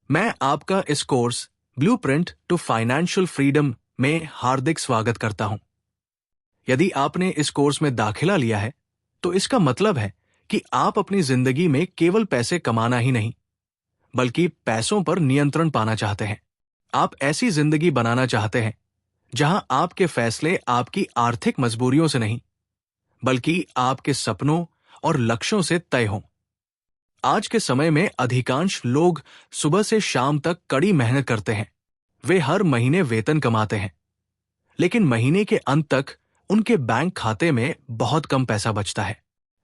मैं आपका इस course blueprint to financial freedom में हार्दिक स्वागत करता हूं। यदि आपने इस कोर्स में दाखिला लिया है तो इसका मतलब है कि आप अपनी जिंदगी में केवल पैसे कमाना ही नहीं बल्कि पैसों पर नियंत्रण पाना चाहते हैं। आप ऐसी जिंदगी बनाना चाहते हैं जहां आपके फैसले आपकी आर्थिक मजबूरियों से नहीं बल्कि आपके सपनों और लक्ष्यों से तय हों। आज के समय में अधिकांश लोग सुबह से शाम तक कड़ी मेहनत करते हैं। वे हर महीने वेतन कमाते हैं, लेकिन महीने के अंत तक उनके बैंक खाते में बहुत कम पैसा बचता है।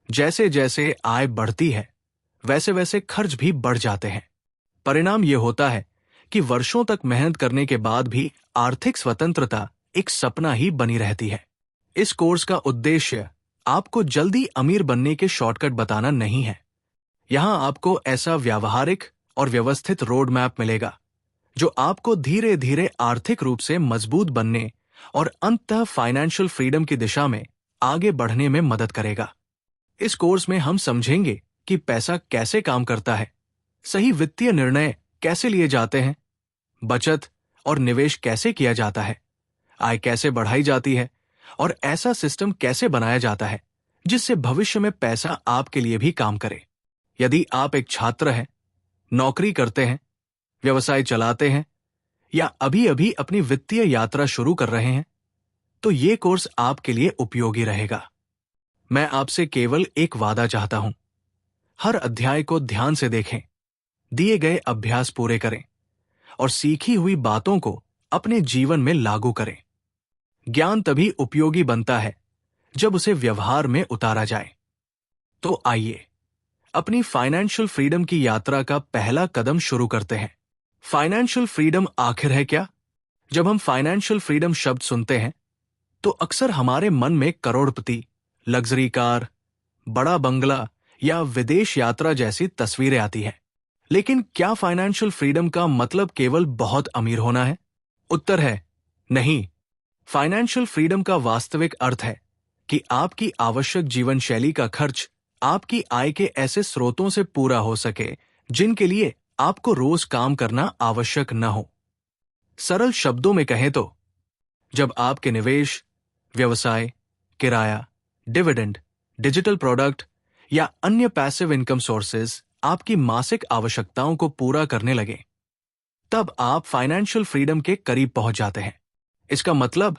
जैसे जैसे आय बढ़ती है, वैसे वैसे खर्च भी बढ़ जाते हैं। परिणाम यह होता है कि वर्षों तक मेहनत करने के बाद भी आर्थिक स्वतंत्रता एक सपना ही बनी रहती है। इस कोर्स का उद्देश्य आपको जल्दी अमीर बनने के शॉर्टकट बताना नहीं है। यहां आपको ऐसा व्यावहारिक और व्यवस्थित रोड मैप मिलेगा जो आपको धीरे धीरे आर्थिक रूप से मजबूत बनने और अंततः फाइनेंशियल फ्रीडम की दिशा में आगे बढ़ने में मदद करेगा। इस कोर्स में हम समझेंगे कि पैसा कैसे काम करता है, सही वित्तीय निर्णय कैसे लिए जाते हैं, बचत और निवेश कैसे किया जाता है, आय कैसे बढ़ाई जाती है और ऐसा सिस्टम कैसे बनाया जाता है जिससे भविष्य में पैसा आपके लिए भी काम करे। यदि आप एक छात्र हैं, नौकरी करते हैं, व्यवसाय चलाते हैं या अभी अभी अपनी वित्तीय यात्रा शुरू कर रहे हैं, तो ये कोर्स आपके लिए उपयोगी रहेगा। मैं आपसे केवल एक वादा चाहता हूं। हर अध्याय को ध्यान से देखें, दिए गए अभ्यास पूरे करें और सीखी हुई बातों को अपने जीवन में लागू करें। ज्ञान तभी उपयोगी बनता है जब उसे व्यवहार में उतारा जाए। तो आइए अपनी फाइनेंशियल फ्रीडम की यात्रा का पहला कदम शुरू करते हैं। फाइनेंशियल फ्रीडम आखिर है क्या? जब हम फाइनेंशियल फ्रीडम शब्द सुनते हैं तो अक्सर हमारे मन में करोड़पति, लग्जरी कार, बड़ा बंगला या विदेश यात्रा जैसी तस्वीरें आती हैं। लेकिन क्या फाइनेंशियल फ्रीडम का मतलब केवल बहुत अमीर होना है? उत्तर है नहीं। फाइनेंशियल फ्रीडम का वास्तविक अर्थ है कि आपकी आवश्यक जीवन शैली का खर्च आपकी आय के ऐसे स्रोतों से पूरा हो सके जिनके लिए आपको रोज काम करना आवश्यक न हो। सरल शब्दों में कहें तो जब आपके निवेश, व्यवसाय, किराया, डिविडेंड, डिजिटल प्रोडक्ट या अन्य पैसिव इनकम सोर्सेज आपकी मासिक आवश्यकताओं को पूरा करने लगे, तब आप फाइनेंशियल फ्रीडम के करीब पहुंच जाते हैं। इसका मतलब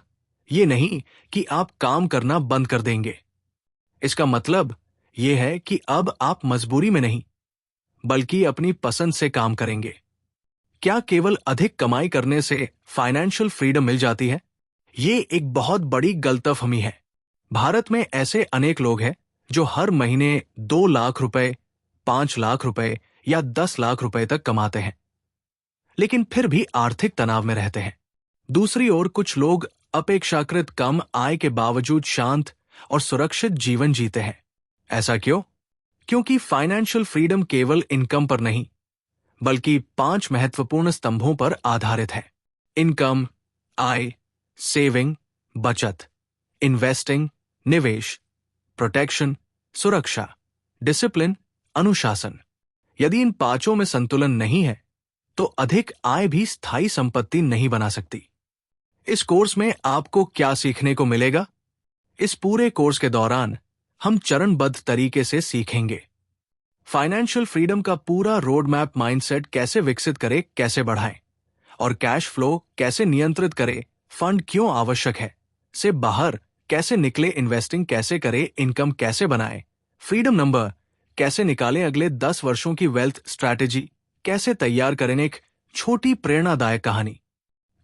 ये नहीं कि आप काम करना बंद कर देंगे। इसका मतलब ये है कि अब आप मजबूरी में नहीं बल्कि अपनी पसंद से काम करेंगे। क्या केवल अधिक कमाई करने से फाइनेंशियल फ्रीडम मिल जाती है? ये एक बहुत बड़ी गलतफहमी है। भारत में ऐसे अनेक लोग हैं जो हर महीने 2 लाख रुपए, 5 लाख रुपए या 10 लाख रुपए तक कमाते हैं, लेकिन फिर भी आर्थिक तनाव में रहते हैं। दूसरी ओर कुछ लोग अपेक्षाकृत कम आय के बावजूद शांत और सुरक्षित जीवन जीते हैं। ऐसा क्यों? क्योंकि फाइनेंशियल फ्रीडम केवल इनकम पर नहीं बल्कि 5 महत्वपूर्ण स्तंभों पर आधारित है। इनकम, आय, सेविंग, बचत, इन्वेस्टिंग, निवेश, प्रोटेक्शन, सुरक्षा, डिसिप्लिन, अनुशासन। यदि इन 5 में संतुलन नहीं है तो अधिक आय भी स्थायी संपत्ति नहीं बना सकती। इस कोर्स में आपको क्या सीखने को मिलेगा? इस पूरे कोर्स के दौरान हम चरणबद्ध तरीके से सीखेंगे फाइनेंशियल फ्रीडम का पूरा रोड मैप माइंडसेट कैसे विकसित करें, कैसे बढ़ाएं और कैश फ्लो कैसे नियंत्रित करें, फंड क्यों आवश्यक है से बाहर कैसे निकले, इन्वेस्टिंग कैसे करें, इनकम कैसे बनाएं, फ्रीडम नंबर कैसे निकालें, अगले 10 वर्षों की वेल्थ स्ट्रैटेजी कैसे तैयार करें। एक छोटी प्रेरणादायक कहानी।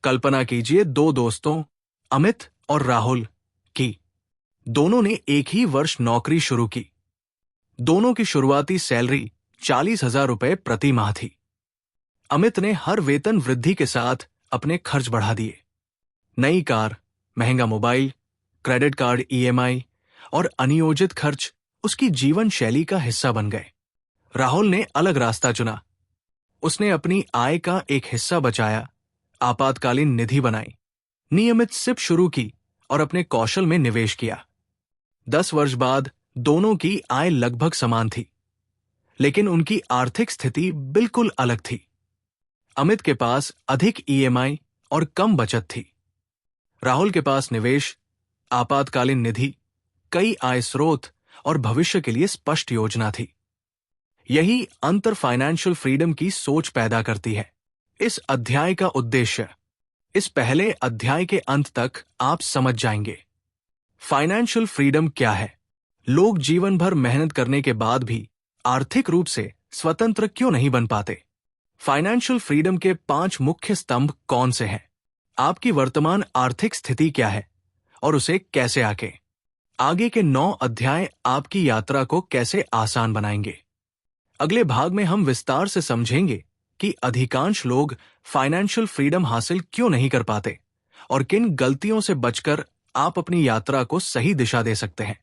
कल्पना कीजिए 2 दोस्तों अमित और राहुल की। दोनों ने एक ही वर्ष नौकरी शुरू की। दोनों की शुरुआती सैलरी 40,000 रुपए प्रति माह थी। अमित ने हर वेतन वृद्धि के साथ अपने खर्च बढ़ा दिए। नई कार, महंगा मोबाइल, क्रेडिट कार्ड ईएमआई और अनियोजित खर्च उसकी जीवन शैली का हिस्सा बन गए। राहुल ने अलग रास्ता चुना। उसने अपनी आय का एक हिस्सा बचाया, आपातकालीन निधि बनाई, नियमित सिप शुरू की और अपने कौशल में निवेश किया। 10 वर्ष बाद दोनों की आय लगभग समान थी, लेकिन उनकी आर्थिक स्थिति बिल्कुल अलग थी। अमित के पास अधिक ईएमआई और कम बचत थी। राहुल के पास निवेश, आपातकालीन निधि, कई आय स्रोत और भविष्य के लिए स्पष्ट योजना थी। यही अंतर फाइनेंशियल फ्रीडम की सोच पैदा करती है। इस अध्याय का उद्देश्य इस पहले अध्याय के अंत तक आप समझ जाएंगे। फाइनेंशियल फ्रीडम क्या है? लोग जीवन भर मेहनत करने के बाद भी आर्थिक रूप से स्वतंत्र क्यों नहीं बन पाते? फाइनेंशियल फ्रीडम के 5 मुख्य स्तंभ कौन से हैं? आपकी वर्तमान आर्थिक स्थिति क्या है और उसे कैसे आगे के 9 अध्याय आपकी यात्रा को कैसे आसान बनाएंगे? अगले भाग में हम विस्तार से समझेंगे कि अधिकांश लोग फाइनेंशियल फ्रीडम हासिल क्यों नहीं कर पाते और किन गलतियों से बचकर आप अपनी यात्रा को सही दिशा दे सकते हैं।